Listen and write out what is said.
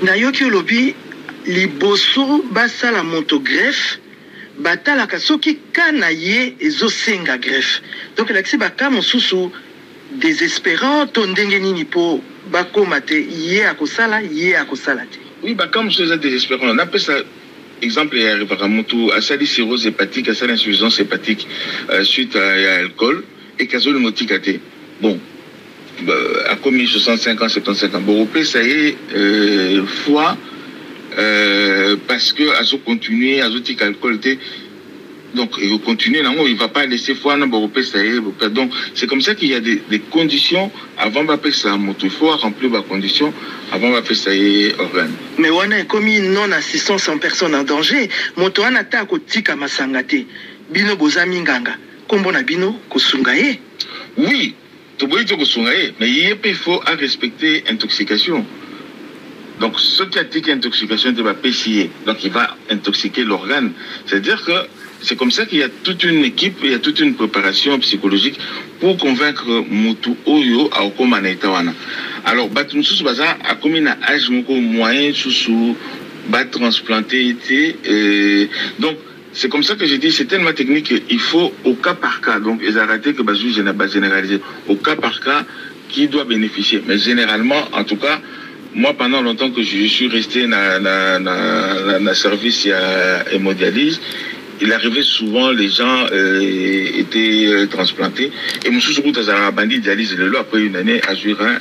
nayoki olobi liboso basala montogreffe batalaka soki kana ye ezosenga greffe. Donc elakisi baka mosusu désespérant to ndenge nini po bakoma te ye akosala te. Oui, baka mosusu eza désespérant. On appelle ça exemple ya Rivaramutu asali cirrhose hépatique, asali insuffisance hépatique suite à l'alcool et kazoli motika te. Bon, a commis 65 ans, 75 ans. Bon, ça y est, foi, parce que à continuer, à tika alcool te. Donc, il va continuer, non, il ne va pas laisser foi, non, bon, ça y est. Donc, c'est comme ça qu'il y a des conditions avant de ça, il faut remplir les conditions avant de ça y est organe. Mais on a commis non-assistance en personne en danger. Moto an attaque au tika masangate. Bino bozami nganga. Kombo na bino kosungaye. Oui, mais il faut respecter l'intoxication. Donc, ce qui a dit intoxication, c'est PCA. Donc, il va intoxiquer l'organe. C'est-à-dire que c'est comme ça qu'il y a toute une équipe, il y a toute une préparation psychologique pour convaincre Mutu Oyo à Okoma Naitawana. Alors, Batunsus Baza a commis un âge moyen sous transplanté. Donc, c'est comme ça que j'ai dit, c'est tellement technique qu'il faut au cas par cas. Donc, ils ont arrêté que Bazou je n'ai pas généralisé. Au cas par cas, qui doit bénéficier. Mais généralement, en tout cas, moi, pendant longtemps que je suis resté dans le service hémodialyse, il arrivait souvent, les gens étaient transplantés. Et mon sous-groupe, a bandit dialyse, après une année, à Jurin.